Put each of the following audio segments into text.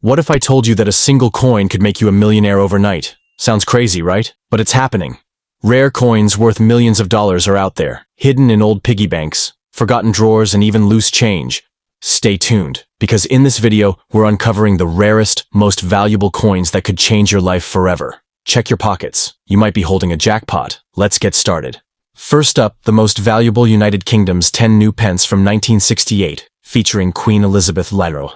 What if I told you that a single coin could make you a millionaire overnight? Sounds crazy, right? But it's happening. Rare coins worth millions of dollars are out there, hidden in old piggy banks, forgotten drawers, and even loose change. Stay tuned, because in this video, we're uncovering the rarest, most valuable coins that could change your life forever. Check your pockets. You might be holding a jackpot. Let's get started. First up, the most valuable United Kingdom's 10 new pence from 1968, featuring Queen Elizabeth II.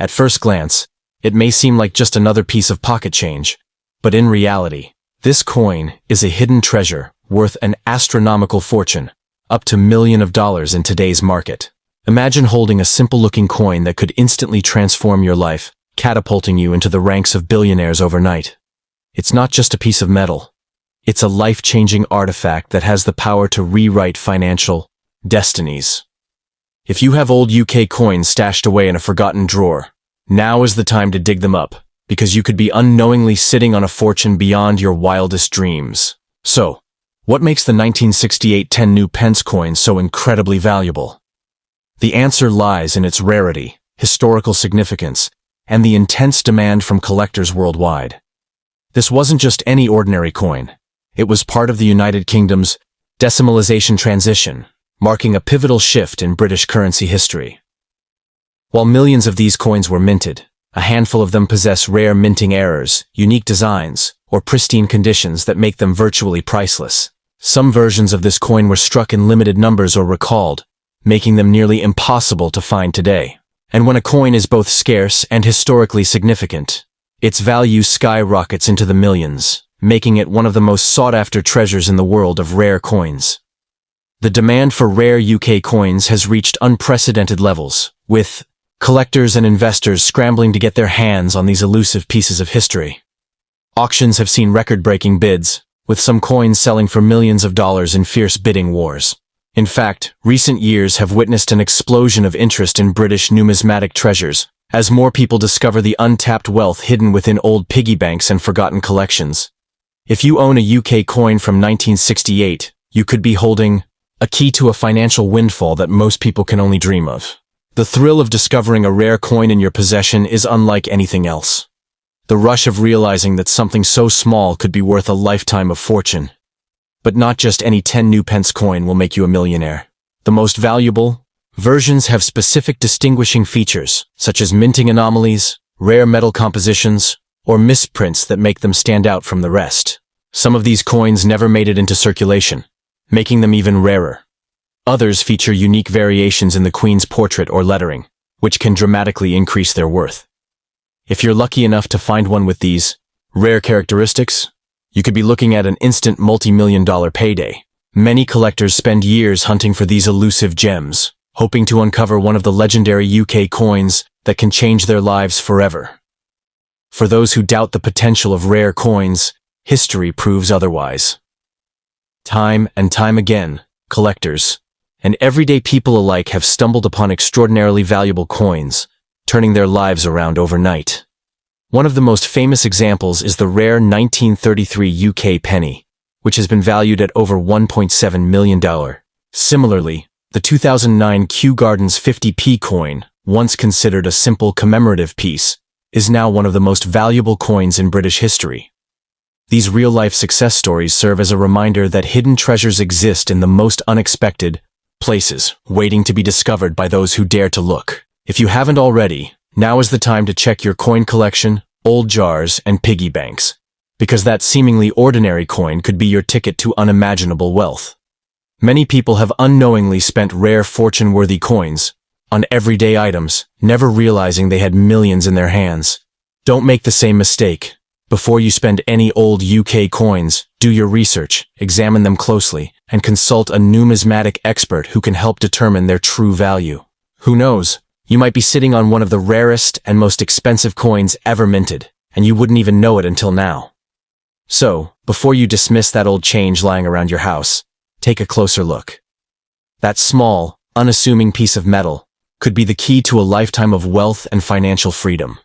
At first glance, it may seem like just another piece of pocket change, but in reality, this coin is a hidden treasure worth an astronomical fortune, up to millions of dollars in today's market. Imagine holding a simple-looking coin that could instantly transform your life, catapulting you into the ranks of billionaires overnight. It's not just a piece of metal. It's a life-changing artifact that has the power to rewrite financial destinies. If you have old UK coins stashed away in a forgotten drawer, now is the time to dig them up, because you could be unknowingly sitting on a fortune beyond your wildest dreams. So, what makes the 1968 10 new pence coin so incredibly valuable? The answer lies in its rarity, historical significance, and the intense demand from collectors worldwide. This wasn't just any ordinary coin. It was part of the United Kingdom's decimalization transition, marking a pivotal shift in British currency history. While millions of these coins were minted, a handful of them possess rare minting errors, unique designs, or pristine conditions that make them virtually priceless. Some versions of this coin were struck in limited numbers or recalled, making them nearly impossible to find today. And when a coin is both scarce and historically significant, its value skyrockets into the millions, making it one of the most sought-after treasures in the world of rare coins. The demand for rare UK coins has reached unprecedented levels, with collectors and investors scrambling to get their hands on these elusive pieces of history. Auctions have seen record-breaking bids, with some coins selling for millions of dollars in fierce bidding wars. In fact, recent years have witnessed an explosion of interest in British numismatic treasures, as more people discover the untapped wealth hidden within old piggy banks and forgotten collections. If you own a UK coin from 1968, you could be holding a key to a financial windfall that most people can only dream of. The thrill of discovering a rare coin in your possession is unlike anything else. The rush of realizing that something so small could be worth a lifetime of fortune. But not just any 10 new pence coin will make you a millionaire. The most valuable versions have specific distinguishing features, such as minting anomalies, rare metal compositions, or misprints that make them stand out from the rest. Some of these coins never made it into circulation, making them even rarer. Others feature unique variations in the Queen's portrait or lettering, which can dramatically increase their worth. If you're lucky enough to find one with these rare characteristics, you could be looking at an instant multi-million-dollar payday. Many collectors spend years hunting for these elusive gems, hoping to uncover one of the legendary UK coins that can change their lives forever. For those who doubt the potential of rare coins, history proves otherwise. Time and time again, collectors and everyday people alike have stumbled upon extraordinarily valuable coins, turning their lives around overnight. One of the most famous examples is the rare 1933 UK penny, which has been valued at over $1.7 million. Similarly, the 2009 Kew Gardens 50p coin, once considered a simple commemorative piece, is now one of the most valuable coins in British history. These real-life success stories serve as a reminder that hidden treasures exist in the most unexpected places, waiting to be discovered by those who dare to look. If you haven't already, now is the time to check your coin collection, old jars, and piggy banks, because that seemingly ordinary coin could be your ticket to unimaginable wealth. Many people have unknowingly spent rare fortune-worthy coins on everyday items, never realizing they had millions in their hands. Don't make the same mistake. Before you spend any old UK coins, do your research, examine them closely, and consult a numismatic expert who can help determine their true value. Who knows? You might be sitting on one of the rarest and most expensive coins ever minted, and you wouldn't even know it until now. So, before you dismiss that old change lying around your house, take a closer look. That small, unassuming piece of metal could be the key to a lifetime of wealth and financial freedom.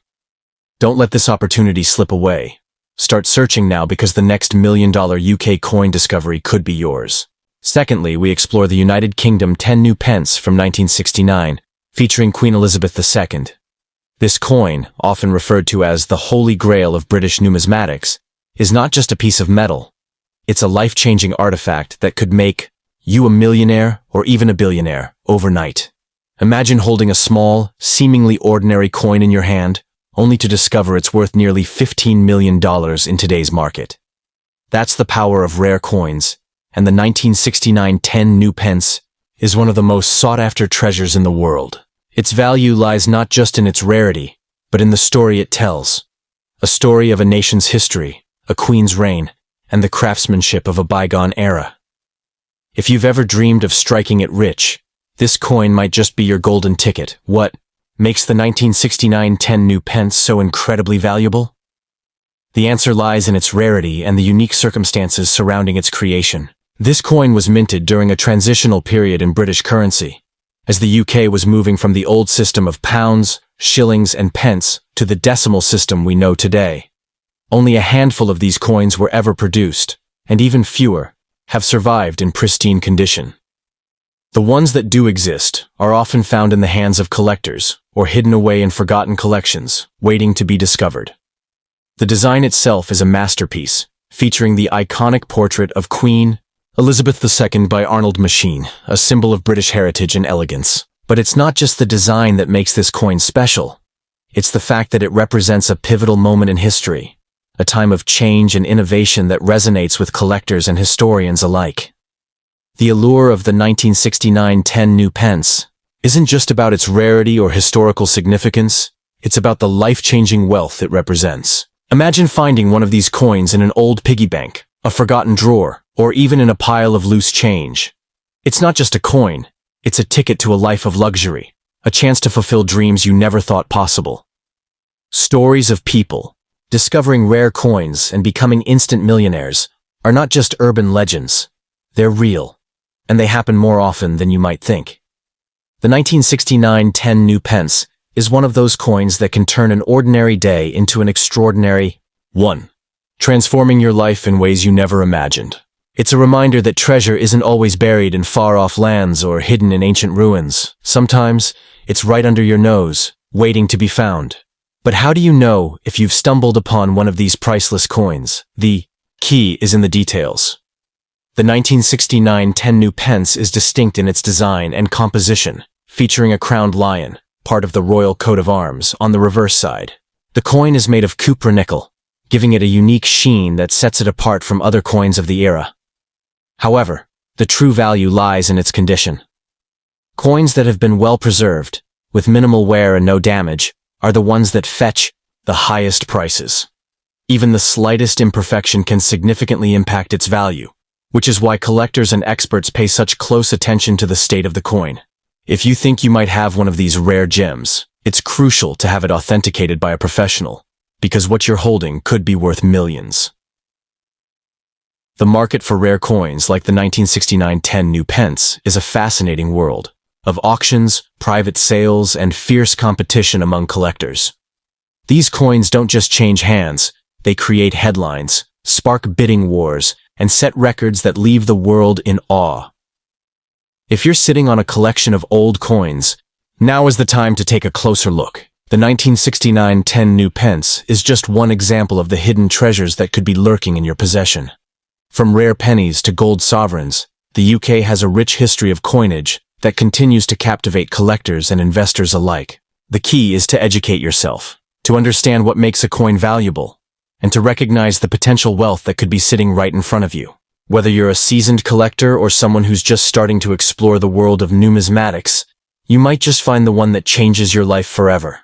Don't let this opportunity slip away. Start searching now, because the next million-dollar UK coin discovery could be yours. Secondly, we explore the United Kingdom 10 new pence from 1969, featuring Queen Elizabeth II. This coin, often referred to as the Holy Grail of British numismatics, is not just a piece of metal. It's a life-changing artifact that could make you a millionaire or even a billionaire overnight. Imagine holding a small, seemingly ordinary coin in your hand, only to discover it's worth nearly $15 million in today's market. That's the power of rare coins, and the 1969 10 new pence is one of the most sought-after treasures in the world. Its value lies not just in its rarity, but in the story it tells. A story of a nation's history, a queen's reign, and the craftsmanship of a bygone era. If you've ever dreamed of striking it rich, this coin might just be your golden ticket. What makes the 1969 10 new pence so incredibly valuable? The answer lies in its rarity and the unique circumstances surrounding its creation. This coin was minted during a transitional period in British currency, as the UK was moving from the old system of pounds, shillings, and pence to the decimal system we know today. Only a handful of these coins were ever produced, and even fewer have survived in pristine condition. The ones that do exist are often found in the hands of collectors or hidden away in forgotten collections, waiting to be discovered. The design itself is a masterpiece, featuring the iconic portrait of Queen Elizabeth II by Arnold Machine, a symbol of British heritage and elegance. But it's not just the design that makes this coin special. It's the fact that it represents a pivotal moment in history, a time of change and innovation that resonates with collectors and historians alike. The allure of the 1969 10 new pence isn't just about its rarity or historical significance, it's about the life-changing wealth it represents. Imagine finding one of these coins in an old piggy bank, a forgotten drawer, or even in a pile of loose change. It's not just a coin, it's a ticket to a life of luxury, a chance to fulfill dreams you never thought possible. Stories of people discovering rare coins and becoming instant millionaires are not just urban legends, they're real, and they happen more often than you might think. The 1969 10 new pence is one of those coins that can turn an ordinary day into an extraordinary one, transforming your life in ways you never imagined. It's a reminder that treasure isn't always buried in far-off lands or hidden in ancient ruins. Sometimes, it's right under your nose, waiting to be found. But how do you know if you've stumbled upon one of these priceless coins? The key is in the details. The 1969 10 new pence is distinct in its design and composition, featuring a crowned lion, part of the royal coat of arms, on the reverse side. The coin is made of cupra nickel, giving it a unique sheen that sets it apart from other coins of the era. However, the true value lies in its condition. Coins that have been well preserved, with minimal wear and no damage, are the ones that fetch the highest prices. Even the slightest imperfection can significantly impact its value, which is why collectors and experts pay such close attention to the state of the coin. If you think you might have one of these rare gems, it's crucial to have it authenticated by a professional, because what you're holding could be worth millions. The market for rare coins like the 1969 10 new pence is a fascinating world of auctions, private sales, and fierce competition among collectors. These coins don't just change hands, they create headlines, spark bidding wars, and set records that leave the world in awe. If you're sitting on a collection of old coins, now is the time to take a closer look. The 1969 10 new pence is just one example of the hidden treasures that could be lurking in your possession. From rare pennies to gold sovereigns, the UK has a rich history of coinage that continues to captivate collectors and investors alike. The key is to educate yourself, to understand what makes a coin valuable, and to recognize the potential wealth that could be sitting right in front of you. Whether you're a seasoned collector or someone who's just starting to explore the world of numismatics, you might just find the one that changes your life forever.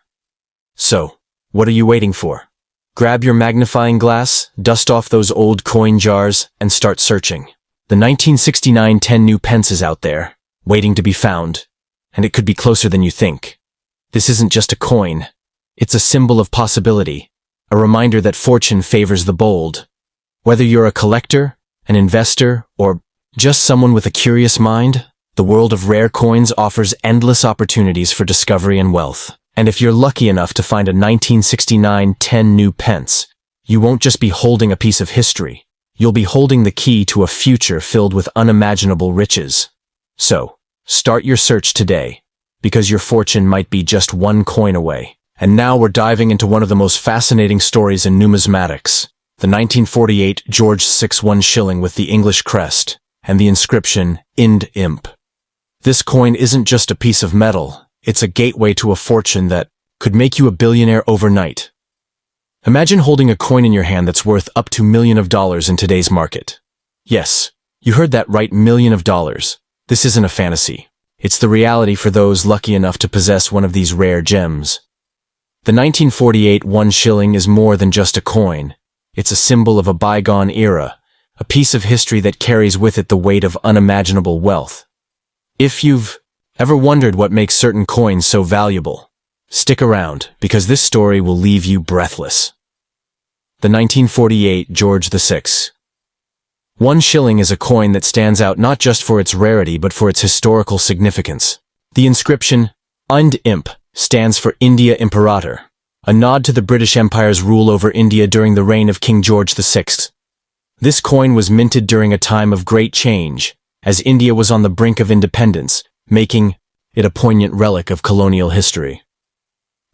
So, what are you waiting for? Grab your magnifying glass, dust off those old coin jars, and start searching. The 1969 10 new pence is out there, waiting to be found, and it could be closer than you think. This isn't just a coin. It's a symbol of possibility, a reminder that fortune favors the bold. Whether you're a collector, an investor, or just someone with a curious mind, the world of rare coins offers endless opportunities for discovery and wealth. And if you're lucky enough to find a 1969 10 new pence, you won't just be holding a piece of history, you'll be holding the key to a future filled with unimaginable riches. So, start your search today, because your fortune might be just one coin away. And now we're diving into one of the most fascinating stories in numismatics, the 1948 George VI 1 shilling with the English crest and the inscription Ind Imp. This coin isn't just a piece of metal, it's a gateway to a fortune that could make you a billionaire overnight. Imagine holding a coin in your hand that's worth up to millions of dollars in today's market. Yes, you heard that right, millions of dollars. This isn't a fantasy. It's the reality for those lucky enough to possess one of these rare gems. The 1948 1 shilling is more than just a coin. It's a symbol of a bygone era, a piece of history that carries with it the weight of unimaginable wealth. If you've ever wondered what makes certain coins so valuable, stick around, because this story will leave you breathless. The 1948 George VI 1 shilling is a coin that stands out not just for its rarity but for its historical significance. The inscription, Ind Imp, stands for India Imperator, a nod to the British Empire's rule over India during the reign of King George VI. This coin was minted during a time of great change, as India was on the brink of independence, making it a poignant relic of colonial history.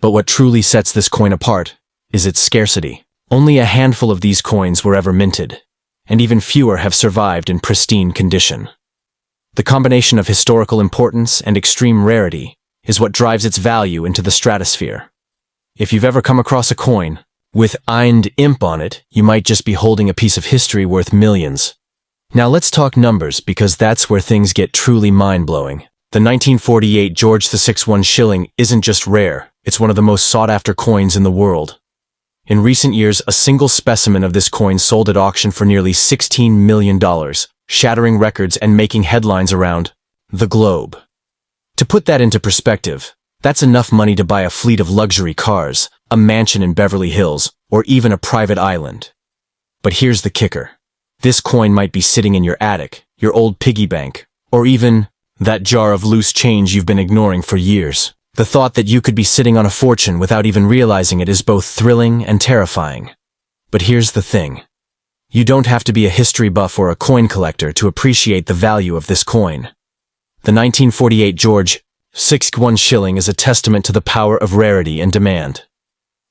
But what truly sets this coin apart is its scarcity. Only a handful of these coins were ever minted, and even fewer have survived in pristine condition. The combination of historical importance and extreme rarity is what drives its value into the stratosphere. If you've ever come across a coin with Ind Imp on it, you might just be holding a piece of history worth millions. Now let's talk numbers, because that's where things get truly mind-blowing. The 1948 George VI 1 shilling isn't just rare, it's one of the most sought-after coins in the world. In recent years, a single specimen of this coin sold at auction for nearly $16 million, shattering records and making headlines around the globe. To put that into perspective, that's enough money to buy a fleet of luxury cars, a mansion in Beverly Hills, or even a private island. But here's the kicker. This coin might be sitting in your attic, your old piggy bank, or even that jar of loose change you've been ignoring for years. The thought that you could be sitting on a fortune without even realizing it is both thrilling and terrifying. But here's the thing. You don't have to be a history buff or a coin collector to appreciate the value of this coin. The 1948 George VI 1 shilling is a testament to the power of rarity and demand.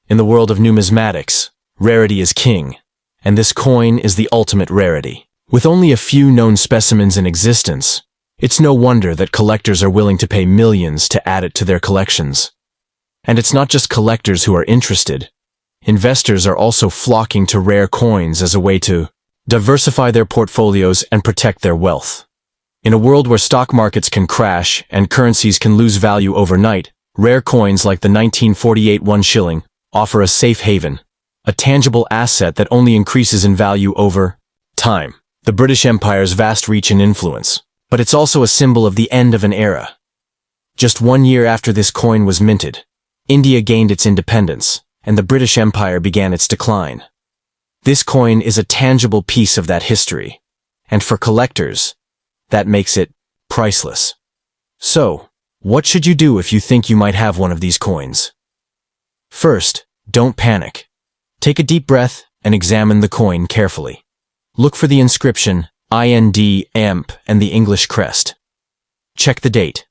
In the world of numismatics, rarity is king, and this coin is the ultimate rarity. With only a few known specimens in existence, it's no wonder that collectors are willing to pay millions to add it to their collections. And it's not just collectors who are interested. Investors are also flocking to rare coins as a way to diversify their portfolios and protect their wealth. In a world where stock markets can crash and currencies can lose value overnight, rare coins like the 1948 1 shilling offer a safe haven, a tangible asset that only increases in value over time. The British Empire's vast reach and influence. But it's also a symbol of the end of an era. Just 1 year after this coin was minted, India gained its independence, and the British Empire began its decline. This coin is a tangible piece of that history, and for collectors, that makes it priceless. So, what should you do if you think you might have one of these coins? First, don't panic. Take a deep breath and examine the coin carefully. Look for the inscription, Ind Imp, and the English crest. Check the date.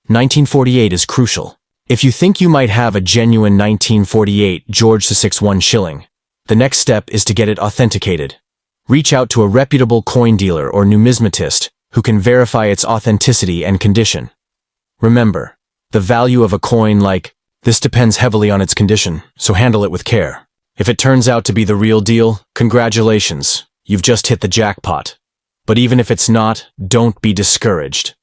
1948 is crucial. If you think you might have a genuine 1948 George VI 1 shilling, the next step is to get it authenticated. Reach out to a reputable coin dealer or numismatist who can verify its authenticity and condition. Remember, the value of a coin like this depends heavily on its condition, so handle it with care. If it turns out to be the real deal, congratulations, you've just hit the jackpot. But even if it's not, don't be discouraged.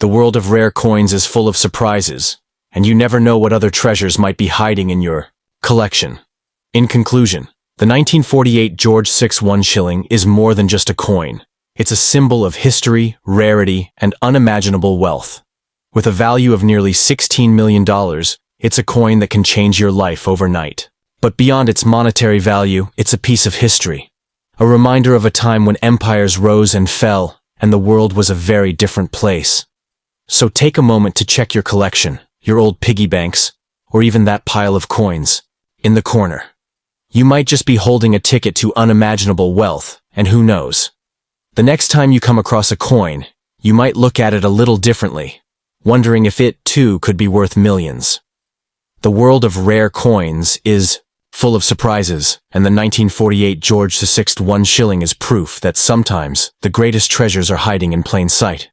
The world of rare coins is full of surprises, and you never know what other treasures might be hiding in your collection. In conclusion, the 1948 George VI 1 shilling is more than just a coin. It's a symbol of history, rarity, and unimaginable wealth. With a value of nearly $16 million, it's a coin that can change your life overnight. But beyond its monetary value, it's a piece of history. A reminder of a time when empires rose and fell, and the world was a very different place. So take a moment to check your collection, your old piggy banks, or even that pile of coins in the corner. You might just be holding a ticket to unimaginable wealth, and who knows? The next time you come across a coin, you might look at it a little differently, wondering if it, too, could be worth millions. The world of rare coins is full of surprises, and the 1948 George VI 1 shilling is proof that sometimes the greatest treasures are hiding in plain sight.